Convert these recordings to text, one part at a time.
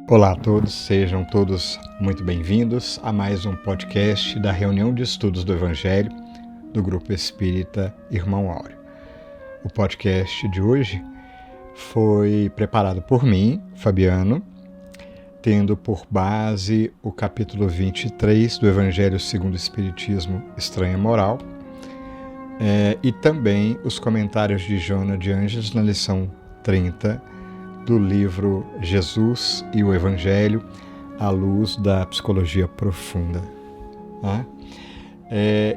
Olá a todos, sejam todos muito bem-vindos a mais um podcast da reunião de estudos do Evangelho do Grupo Espírita Irmão Áureo. O podcast de hoje foi preparado por mim, Fabiano, tendo por base o capítulo 23 do Evangelho segundo o Espiritismo Estranha Moral e também os comentários de Joana de Ângeles na lição 30 do livro Jesus e o Evangelho à luz da psicologia profunda.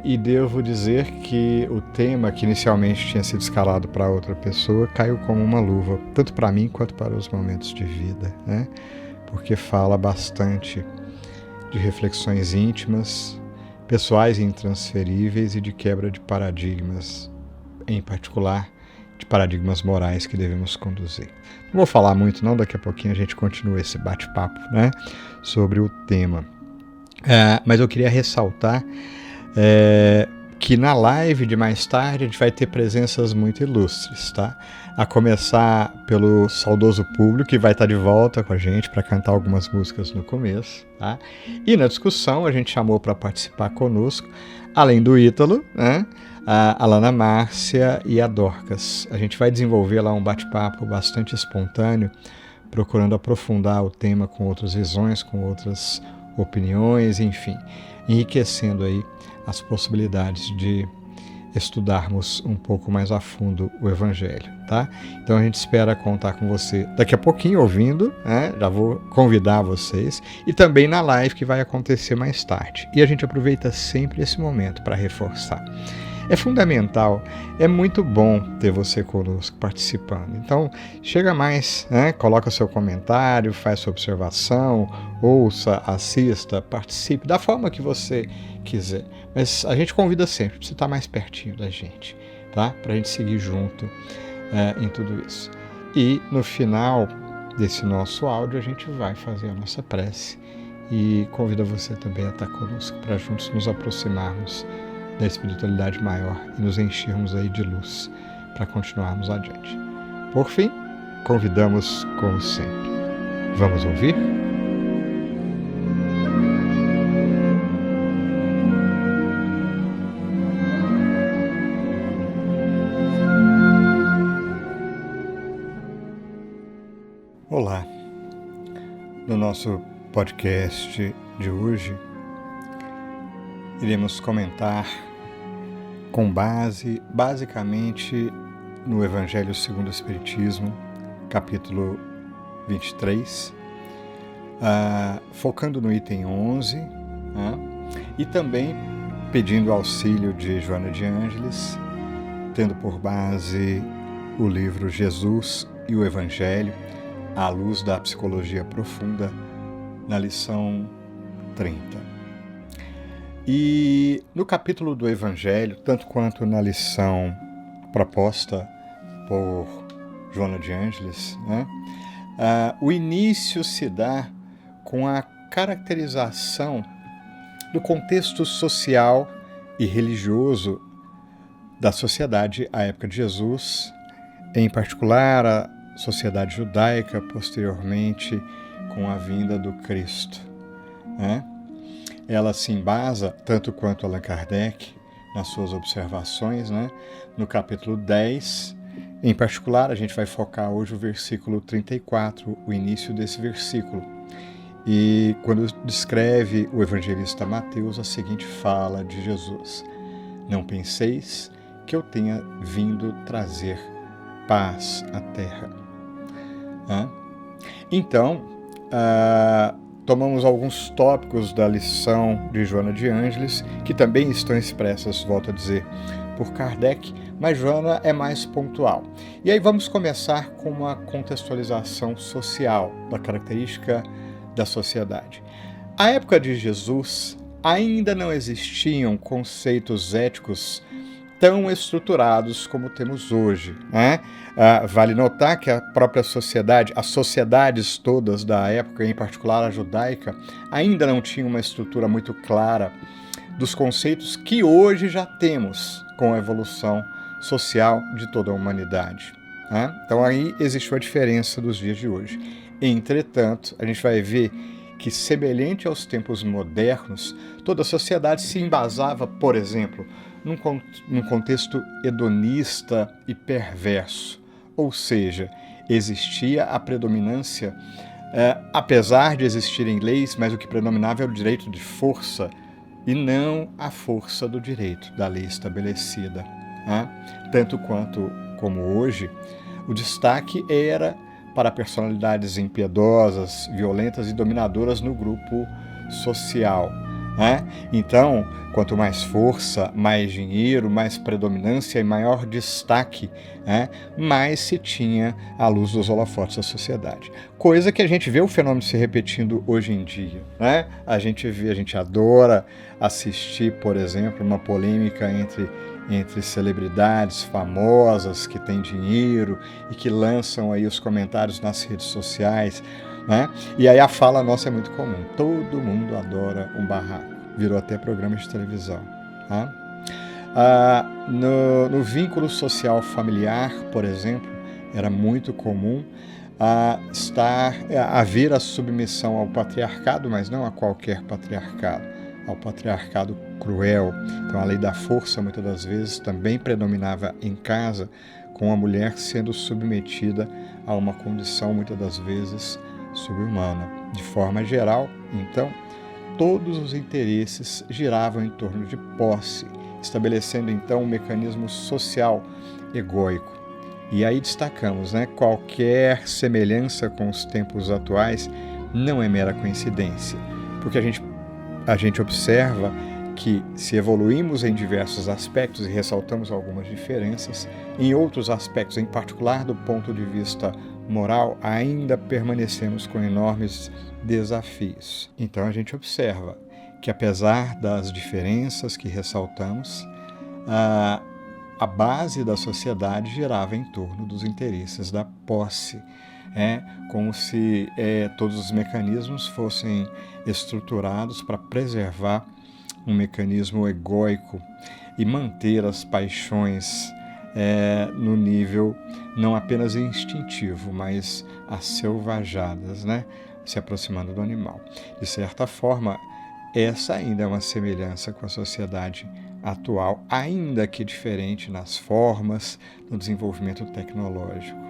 E devo dizer que o tema que inicialmente tinha sido escalado para outra pessoa caiu como uma luva, tanto para mim quanto para os momentos de vida, porque fala bastante de reflexões íntimas, pessoais e intransferíveis e de quebra de paradigmas, em particular de paradigmas morais que devemos conduzir. Não vou falar muito não, daqui a pouquinho a gente continua esse bate-papo sobre o tema. Mas eu queria ressaltar que na live de mais tarde a gente vai ter presenças muito ilustres, tá? A começar pelo saudoso público que vai estar de volta com a gente para cantar algumas músicas no começo, tá? E na discussão a gente chamou para participar conosco, além do Ítalo, a Alana Márcia e a Dorcas. A gente vai desenvolver lá um bate-papo bastante espontâneo, procurando aprofundar o tema com outras visões, com outras opiniões, enfim, enriquecendo aí as possibilidades de estudarmos um pouco mais a fundo o Evangelho, tá? Então a gente espera contar com você daqui a pouquinho ouvindo, já vou convidar vocês, e também na live que vai acontecer mais tarde. E a gente aproveita sempre esse momento para reforçar. É fundamental, é muito bom ter você conosco participando. Então, chega mais, coloca seu comentário, faz sua observação, ouça, assista, participe, da forma que você quiser. Mas a gente convida sempre para você estar mais pertinho da gente, tá? Para a gente seguir junto em tudo isso. E no final desse nosso áudio, a gente vai fazer a nossa prece e convida você também a estar conosco para juntos nos aproximarmos da espiritualidade maior e nos enchermos aí de luz para continuarmos adiante. Por fim, convidamos como sempre. Vamos ouvir? Olá! No nosso podcast de hoje, iremos comentar com base, basicamente, no Evangelho segundo o Espiritismo, capítulo 23, focando no item 11, e também pedindo auxílio de Joana de Ângeles, tendo por base o livro Jesus e o Evangelho, à luz da psicologia profunda, na lição 30. E no capítulo do Evangelho, tanto quanto na lição proposta por Joana de Ângeles, o início se dá com a caracterização do contexto social e religioso da sociedade à época de Jesus, em particular a sociedade judaica, posteriormente com a vinda do Cristo. Ela se embasa, tanto quanto Allan Kardec, nas suas observações, no capítulo 10. Em particular, a gente vai focar hoje o versículo 34, o início desse versículo. E quando descreve o evangelista Mateus, a seguinte fala de Jesus: não penseis que eu tenha vindo trazer paz à terra. Então, tomamos alguns tópicos da lição de Joana de Ângeles, que também estão expressas, volto a dizer, por Kardec, mas Joana é mais pontual. E aí vamos começar com uma contextualização social, da característica da sociedade. À época de Jesus, ainda não existiam conceitos éticos tão estruturados como temos hoje. Vale notar que a própria sociedade, as sociedades todas da época, em particular a judaica, ainda não tinham uma estrutura muito clara dos conceitos que hoje já temos com a evolução social de toda a humanidade. né? Então aí existe uma diferença dos dias de hoje. Entretanto, a gente vai ver que, semelhante aos tempos modernos, toda a sociedade se embasava, por exemplo, num contexto hedonista e perverso. Ou seja, existia a predominância, apesar de existirem leis, mas o que predominava é o direito de força e não a força do direito, da lei estabelecida, né? Tanto quanto como hoje, o destaque era para personalidades impiedosas, violentas e dominadoras no grupo social, né? Então, quanto mais força, mais dinheiro, mais predominância e maior destaque, né, mais se tinha à luz dos holofotes da sociedade. Coisa que a gente vê o fenômeno se repetindo hoje em dia, né? A gente adora assistir, por exemplo, uma polêmica entre celebridades famosas que têm dinheiro e que lançam aí os comentários nas redes sociais, né? E aí a fala nossa é muito comum. Todo mundo adora um barraco. Virou até programa de televisão, tá? No vínculo social familiar, por exemplo, era muito comum haver a submissão ao patriarcado, mas não a qualquer patriarcado, ao patriarcado cruel. Então a lei da força muitas das vezes também predominava em casa, com a mulher sendo submetida a uma condição muitas das vezes subhumana. De forma geral, então, todos os interesses giravam em torno de posse, estabelecendo então um mecanismo social egóico. E aí destacamos, né, qualquer semelhança com os tempos atuais não é mera coincidência, porque a gente observa que, se evoluímos em diversos aspectos e ressaltamos algumas diferenças, em outros aspectos, em particular do ponto de vista moral, ainda permanecemos com enormes desafios. Então a gente observa que, apesar das diferenças que ressaltamos, a base da sociedade girava em torno dos interesses da posse. Como se todos os mecanismos fossem estruturados para preservar um mecanismo egóico e manter as paixões no nível não apenas instintivo, mas acelvajadas, né? Se aproximando do animal. De certa forma, essa ainda é uma semelhança com a sociedade atual, ainda que diferente nas formas, no desenvolvimento tecnológico.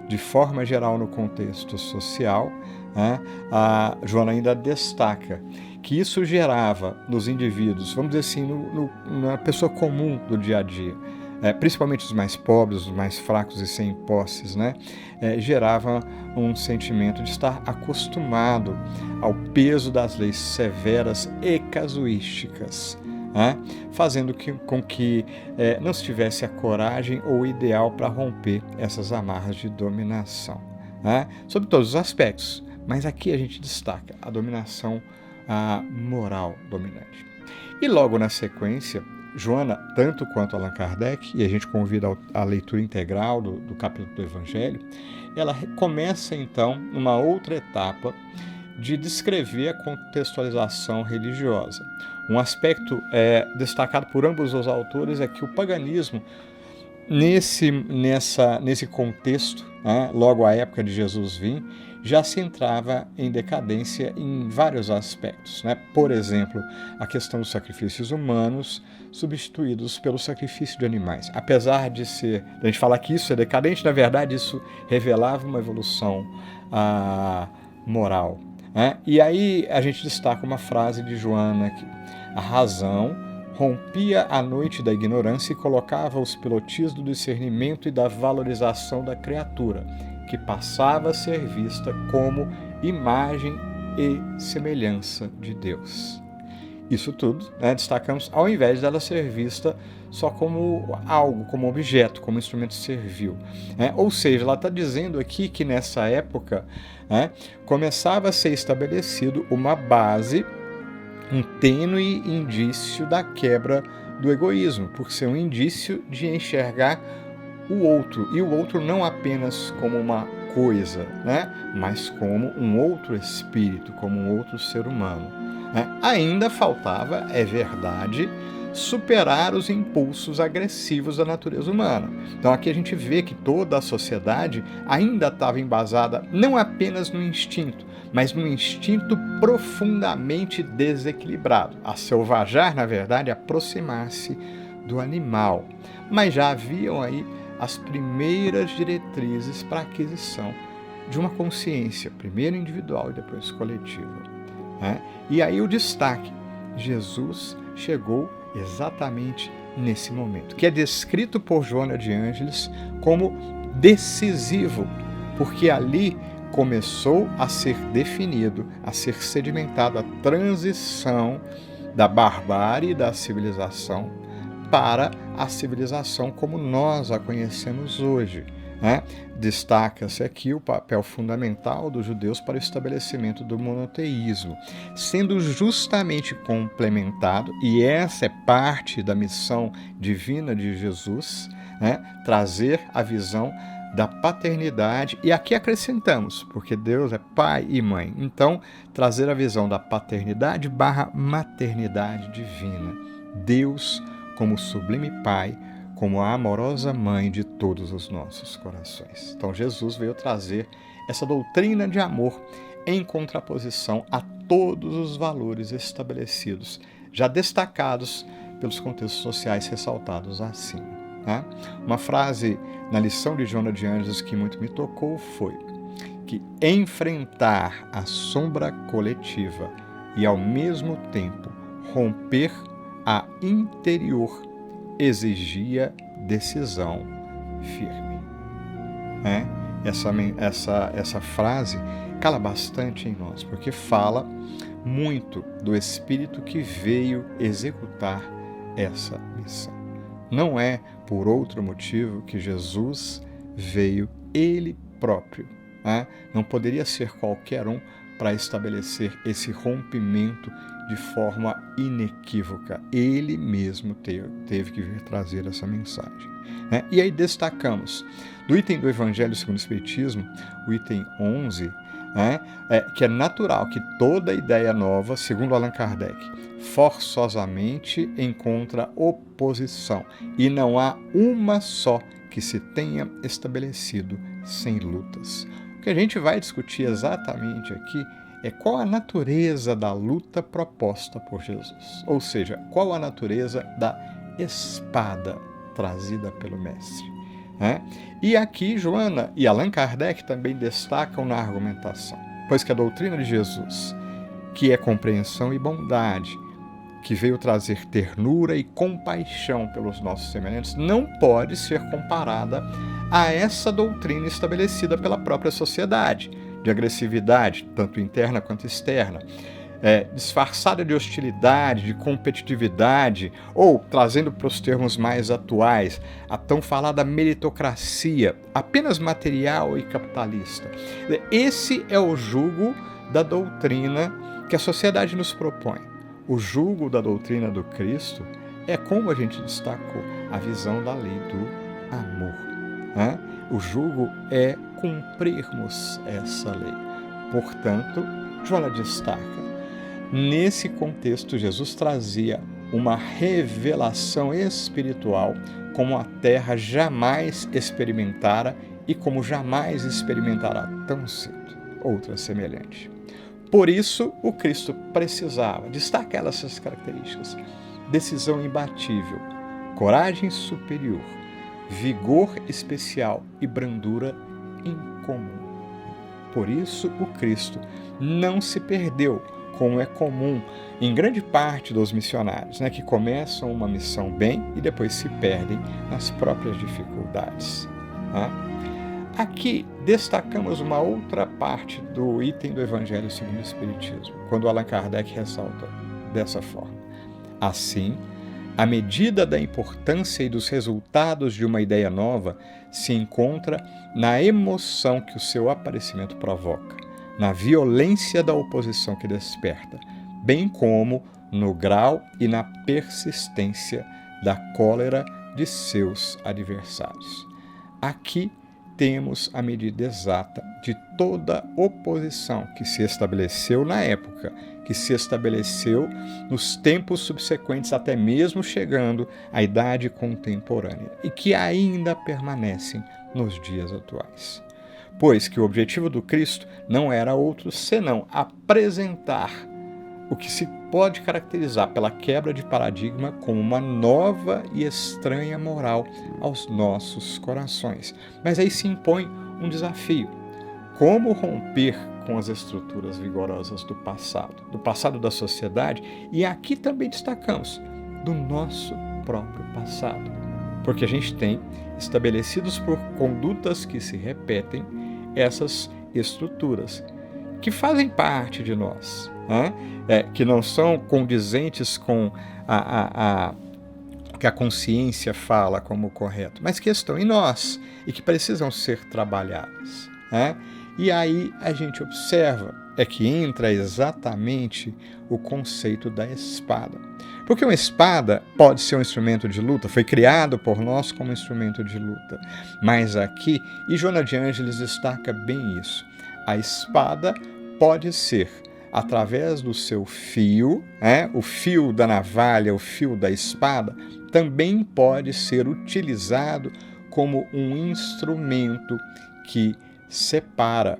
De forma geral, no contexto social, a Joana ainda destaca que isso gerava nos indivíduos, vamos dizer assim, na pessoa comum do dia a dia, principalmente os mais pobres, os mais fracos e sem posses, né? Gerava um sentimento de estar acostumado ao peso das leis severas e casuísticas, fazendo com que não se tivesse a coragem ou o ideal para romper essas amarras de dominação, sobre todos os aspectos. Mas aqui a gente destaca a dominação moral dominante. E logo na sequência, Joana, tanto quanto Allan Kardec, e a gente convida a leitura integral do capítulo do Evangelho, ela começa então uma outra etapa de descrever a contextualização religiosa. Um aspecto destacado por ambos os autores é que o paganismo, nesse contexto, logo à época de Jesus vir, já se entrava em decadência em vários aspectos, Por exemplo, a questão dos sacrifícios humanos substituídos pelo sacrifício de animais. Apesar de a gente falar que isso é decadente, na verdade isso revelava uma evolução moral. E aí a gente destaca uma frase de Joana aqui: a razão rompia a noite da ignorância e colocava os pilotis do discernimento e da valorização da criatura, que passava a ser vista como imagem e semelhança de Deus. Isso tudo, destacamos, ao invés dela ser vista só como algo, como objeto, como instrumento servil. Ou seja, ela está dizendo aqui que nessa época começava a ser estabelecido uma base, um tênue indício da quebra do egoísmo, por ser um indício de enxergar o outro, e o outro não apenas como uma coisa, mas como um outro espírito, como um outro ser humano. Ainda faltava, é verdade, superar os impulsos agressivos da natureza humana. Então aqui a gente vê que toda a sociedade ainda estava embasada não apenas no instinto, mas num instinto profundamente desequilibrado. A selvagear, na verdade, aproximar-se do animal. Mas já haviam aí as primeiras diretrizes para a aquisição de uma consciência, primeiro individual e depois coletiva. E aí o destaque, Jesus chegou exatamente nesse momento, que é descrito por Joana de Ângeles como decisivo, porque ali começou a ser definido, a ser sedimentado a transição da barbárie e da civilização para a civilização como nós a conhecemos hoje. Destaca-se aqui o papel fundamental dos judeus para o estabelecimento do monoteísmo, sendo justamente complementado, e essa é parte da missão divina de Jesus, trazer a visão da paternidade, e aqui acrescentamos, porque Deus é pai e mãe, então trazer a visão da paternidade / maternidade divina, Deus como sublime pai, como a amorosa mãe de todos os nossos corações. Então Jesus veio trazer essa doutrina de amor em contraposição a todos os valores estabelecidos, já destacados pelos contextos sociais ressaltados acima. Uma frase na lição de Joana de Ângeles que muito me tocou foi que enfrentar a sombra coletiva e ao mesmo tempo romper a interior exigia decisão firme. Essa frase cala bastante em nós, porque fala muito do Espírito que veio executar essa missão. Não é por outro motivo que Jesus veio ele próprio. Não poderia ser qualquer um para estabelecer esse rompimento de forma inequívoca. Ele mesmo teve que vir trazer essa mensagem. E aí destacamos, do item do Evangelho segundo o Espiritismo, o item 11, que é natural que toda ideia nova, segundo Allan Kardec, forçosamente encontra oposição, e não há uma só que se tenha estabelecido sem lutas. O que a gente vai discutir exatamente aqui é qual a natureza da luta proposta por Jesus, ou seja, qual a natureza da espada trazida pelo Mestre. E aqui Joana e Allan Kardec também destacam na argumentação, pois que a doutrina de Jesus, que é compreensão e bondade, que veio trazer ternura e compaixão pelos nossos semelhantes, não pode ser comparada a essa doutrina estabelecida pela própria sociedade, de agressividade, tanto interna quanto externa, disfarçada de hostilidade, de competitividade, ou, trazendo para os termos mais atuais, a tão falada meritocracia, apenas material e capitalista. Esse é o jugo da doutrina que a sociedade nos propõe. O jugo da doutrina do Cristo é, como a gente destacou, a visão da lei do amor. O jugo é cumprirmos essa lei. Portanto, Joana destaca, nesse contexto, Jesus trazia uma revelação espiritual como a Terra jamais experimentara e como jamais experimentará tão cedo outra semelhante. Por isso, o Cristo precisava, destaca essas características: decisão imbatível, coragem superior, vigor especial e brandura incomum. Por isso, o Cristo não se perdeu, como é comum em grande parte dos missionários, que começam uma missão bem e depois se perdem nas próprias dificuldades. Aqui destacamos uma outra parte do item do Evangelho segundo o Espiritismo, quando Allan Kardec ressalta dessa forma: assim, a medida da importância e dos resultados de uma ideia nova se encontra na emoção que o seu aparecimento provoca, na violência da oposição que desperta, bem como no grau e na persistência da cólera de seus adversários. Aqui temos a medida exata de toda oposição que se estabeleceu na época, que se estabeleceu nos tempos subsequentes, até mesmo chegando à idade contemporânea, e que ainda permanecem nos dias atuais. Pois que o objetivo do Cristo não era outro senão apresentar o que se pode caracterizar pela quebra de paradigma como uma nova e estranha moral aos nossos corações. Mas aí se impõe um desafio: como romper com as estruturas vigorosas do passado da sociedade, e aqui também destacamos do nosso próprio passado, porque a gente tem estabelecidos por condutas que se repetem essas estruturas que fazem parte de nós, que não são condizentes com o que a consciência fala como correto, mas que estão em nós e que precisam ser trabalhadas. E aí a gente observa que entra exatamente o conceito da espada. Porque uma espada pode ser um instrumento de luta, foi criado por nós como instrumento de luta. Mas aqui, e Joana de Ângeles destaca bem isso, a espada pode ser, através do seu fio, o fio da navalha, o fio da espada, também pode ser utilizado como um instrumento que separa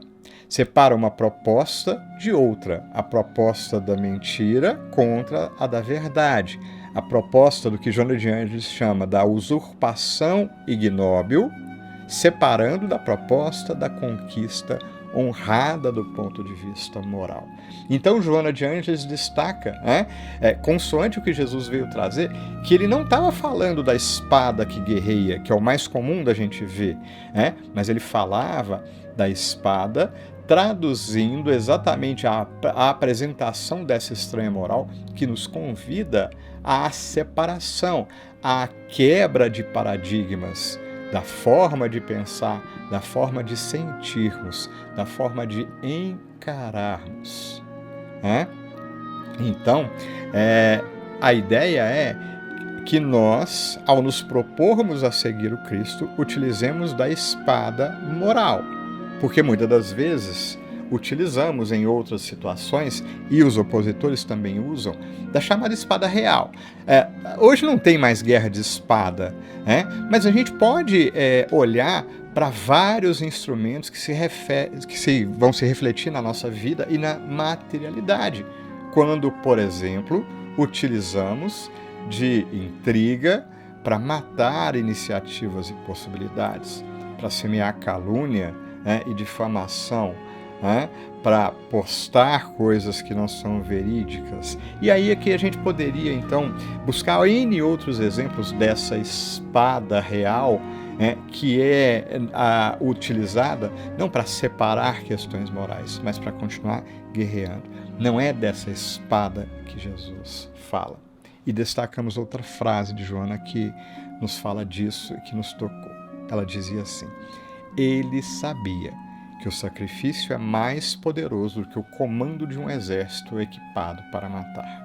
uma proposta de outra, a proposta da mentira contra a da verdade, a proposta do que Joana de Ângeles chama da usurpação ignóbil, separando da proposta da conquista honrada do ponto de vista moral. Então Joana de Ângeles destaca, consoante o que Jesus veio trazer, que ele não estava falando da espada que guerreia, que é o mais comum da gente ver, mas ele falava da espada traduzindo exatamente a apresentação dessa estranha moral que nos convida à separação, à quebra de paradigmas, da forma de pensar, da forma de sentirmos, da forma de encararmos. Então, a ideia é que nós, ao nos propormos a seguir o Cristo, utilizemos da espada moral, porque muitas das vezes utilizamos em outras situações, e os opositores também usam, da chamada espada real. Hoje não tem mais guerra de espada, mas a gente pode olhar para vários instrumentos que vão se refletir na nossa vida e na materialidade. Quando, por exemplo, utilizamos de intriga para matar iniciativas e possibilidades, para semear calúnia e difamação, para postar coisas que não são verídicas. E aí é que a gente poderia, então, buscar N outros exemplos dessa espada real, que é utilizada não para separar questões morais, mas para continuar guerreando. Não é dessa espada que Jesus fala. E destacamos outra frase de Joana que nos fala disso e que nos tocou. Ela dizia assim: ele sabia que o sacrifício é mais poderoso do que o comando de um exército equipado para matar.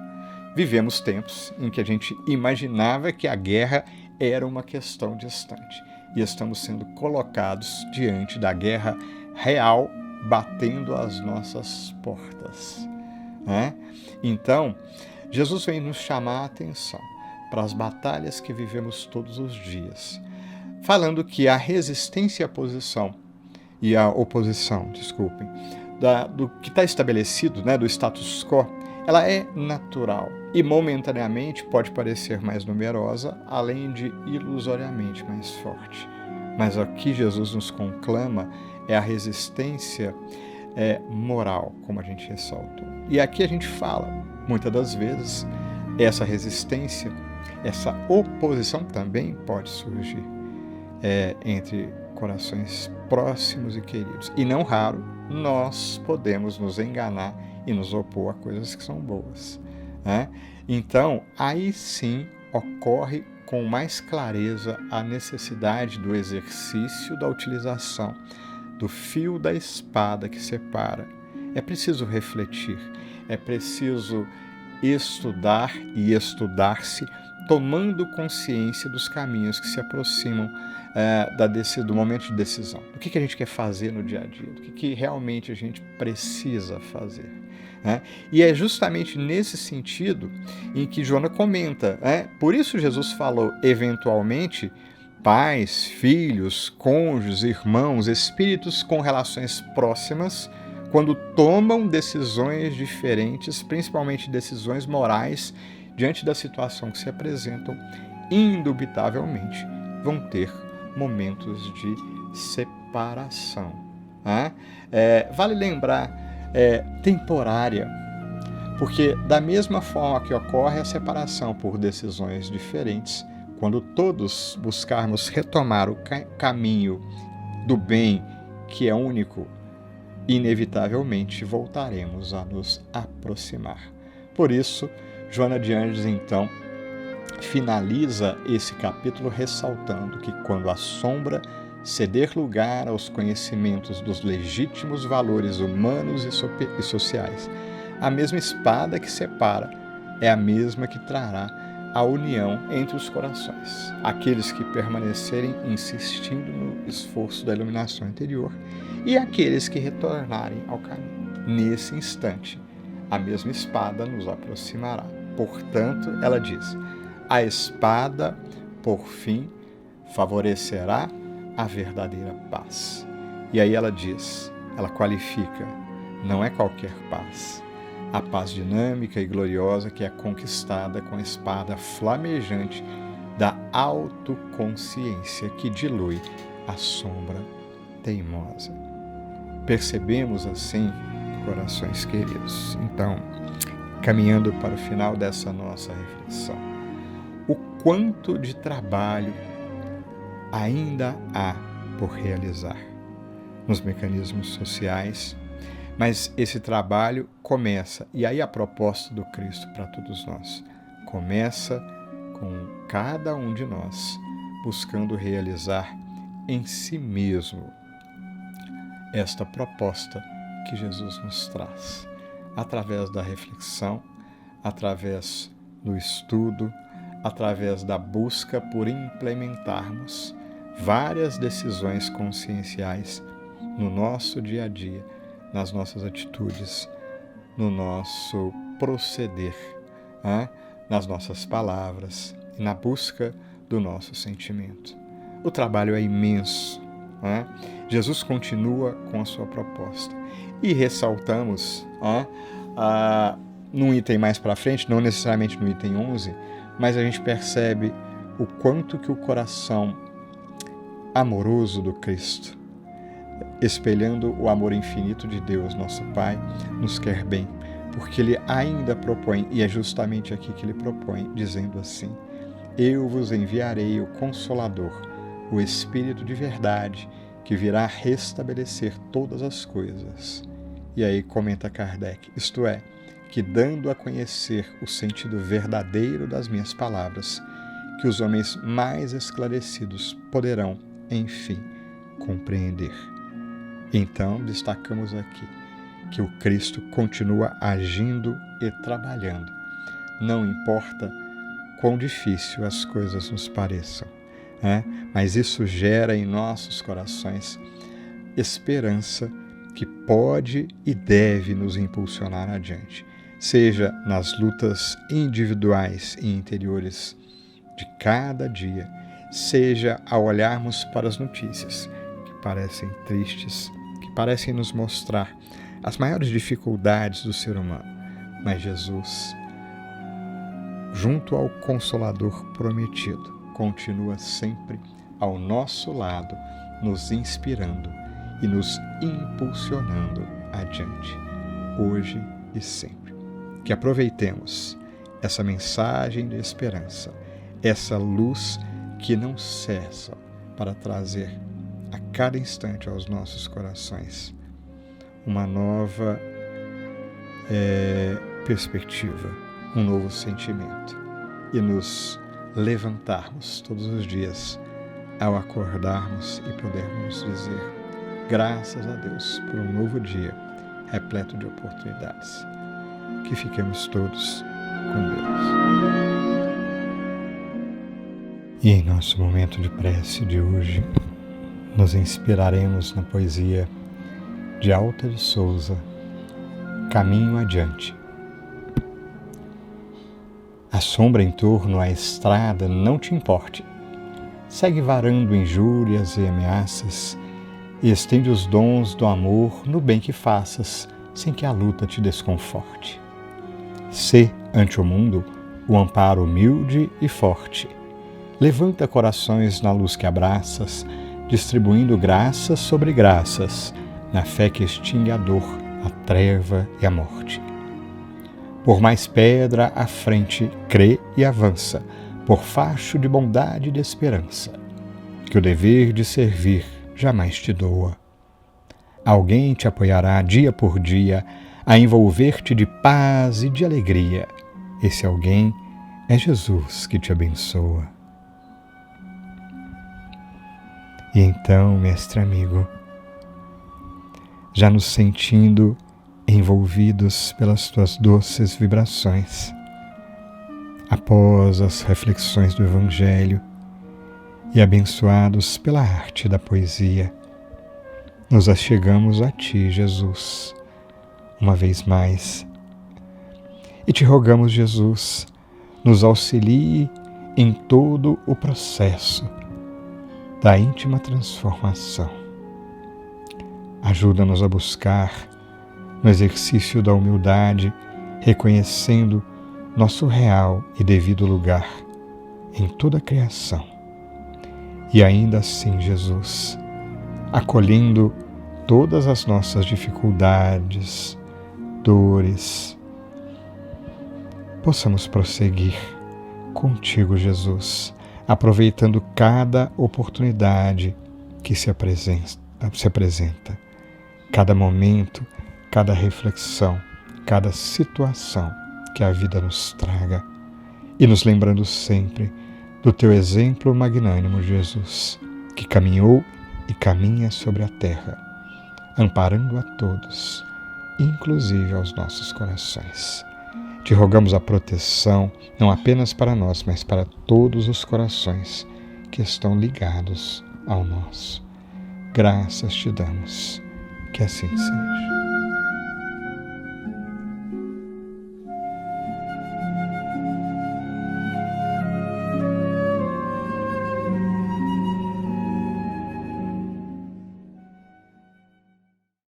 Vivemos tempos em que a gente imaginava que a guerra era uma questão distante, e estamos sendo colocados diante da guerra real batendo às nossas portas. Então, Jesus vem nos chamar a atenção para as batalhas que vivemos todos os dias, falando que a resistência à oposição, do que está estabelecido, do status quo, ela é natural e momentaneamente pode parecer mais numerosa, além de ilusoriamente mais forte. Mas o que Jesus nos conclama é a resistência moral, como a gente ressaltou. E aqui a gente fala, muitas das vezes, essa resistência, essa oposição também pode surgir entre corações próximos e queridos. E não raro, nós podemos nos enganar e nos opor a coisas que são boas. Então, aí sim ocorre com mais clareza a necessidade do exercício da utilização do fio da espada que separa. É preciso refletir, é preciso estudar e estudar-se, tomando consciência dos caminhos que se aproximam do momento de decisão. Do que a gente quer fazer no dia a dia, do que realmente a gente precisa fazer. E é justamente nesse sentido em que Joana comenta. Por isso Jesus falou, eventualmente, pais, filhos, cônjuges, irmãos, espíritos com relações próximas, quando tomam decisões diferentes, principalmente decisões morais, diante da situação que se apresentam, indubitavelmente vão ter momentos de separação. Vale lembrar, temporária, porque da mesma forma que ocorre a separação por decisões diferentes, quando todos buscarmos retomar o caminho do bem, que é único, inevitavelmente voltaremos a nos aproximar. Por isso, Joana de Ângeles, então, finaliza esse capítulo ressaltando que quando a sombra ceder lugar aos conhecimentos dos legítimos valores humanos e sociais, a mesma espada que separa é a mesma que trará a união entre os corações. Aqueles que permanecerem insistindo no esforço da iluminação interior e aqueles que retornarem ao caminho. Nesse instante, a mesma espada nos aproximará. Portanto, ela diz, a espada, por fim, favorecerá a verdadeira paz. E aí ela diz, ela qualifica, não é qualquer paz. A paz dinâmica e gloriosa que é conquistada com a espada flamejante da autoconsciência que dilui a sombra teimosa. Percebemos assim, corações queridos, então, caminhando para o final dessa nossa reflexão, o quanto de trabalho ainda há por realizar nos mecanismos sociais, mas esse trabalho começa, e aí a proposta do Cristo para todos nós, começa com cada um de nós buscando realizar em si mesmo esta proposta que Jesus nos traz, através da reflexão, através do estudo, através da busca por implementarmos várias decisões conscienciais no nosso dia a dia, nas nossas atitudes, no nosso proceder, nas nossas palavras e na busca do nosso sentimento. O trabalho é imenso. Jesus continua com a sua proposta. E ressaltamos, num item mais para frente, não necessariamente no item 11, mas a gente percebe o quanto que o coração amoroso do Cristo, espelhando o amor infinito de Deus, nosso Pai, nos quer bem, porque Ele ainda propõe, e é justamente aqui que Ele propõe, dizendo assim, eu vos enviarei o Consolador, o Espírito de verdade, que virá restabelecer todas as coisas. E aí comenta Kardec, isto é, que dando a conhecer o sentido verdadeiro das minhas palavras, que os homens mais esclarecidos poderão, enfim, compreender. Então, destacamos aqui que o Cristo continua agindo e trabalhando. Não importa quão difícil as coisas nos pareçam, mas isso gera em nossos corações esperança que pode e deve nos impulsionar adiante, seja nas lutas individuais e interiores de cada dia, seja ao olharmos para as notícias que parecem tristes, que parecem nos mostrar as maiores dificuldades do ser humano, mas Jesus, junto ao Consolador prometido, continua sempre ao nosso lado, nos inspirando e nos impulsionando adiante, hoje e sempre. Que aproveitemos essa mensagem de esperança, essa luz que não cessa para trazer a cada instante aos nossos corações uma nova perspectiva, um novo sentimento e nos levantarmos todos os dias ao acordarmos e podermos dizer graças a Deus por um novo dia repleto de oportunidades. Que fiquemos todos com Deus. E em nosso momento de prece de hoje, nos inspiraremos na poesia de Alta de Souza, Caminho Adiante. A sombra em torno à estrada não te importe. Segue varando injúrias e ameaças e estende os dons do amor no bem que faças, sem que a luta te desconforte. Sê, ante o mundo, o amparo humilde e forte. Levanta corações na luz que abraças, distribuindo graças sobre graças, na fé que extingue a dor, a treva e a morte. Por mais pedra à frente, crê e avança, por facho de bondade e de esperança, que o dever de servir jamais te doa. Alguém te apoiará dia por dia, a envolver-te de paz e de alegria. Esse alguém é Jesus que te abençoa. E então, mestre amigo, já nos sentindo envolvidos pelas tuas doces vibrações, após as reflexões do Evangelho e abençoados pela arte da poesia, nos achegamos a Ti, Jesus, uma vez mais, e te rogamos, Jesus, nos auxilie em todo o processo da íntima transformação. Ajuda-nos a buscar, no exercício da humildade, reconhecendo nosso real e devido lugar em toda a criação. E ainda assim, Jesus, acolhendo todas as nossas dificuldades, dores, possamos prosseguir contigo, Jesus, aproveitando cada oportunidade que se apresenta, cada momento, cada reflexão, cada situação que a vida nos traga, e nos lembrando sempre do teu exemplo magnânimo, Jesus, que caminhou e caminha sobre a terra, amparando a todos, inclusive aos nossos corações. Te rogamos a proteção, não apenas para nós, mas para todos os corações que estão ligados ao nosso. Graças te damos, que assim seja.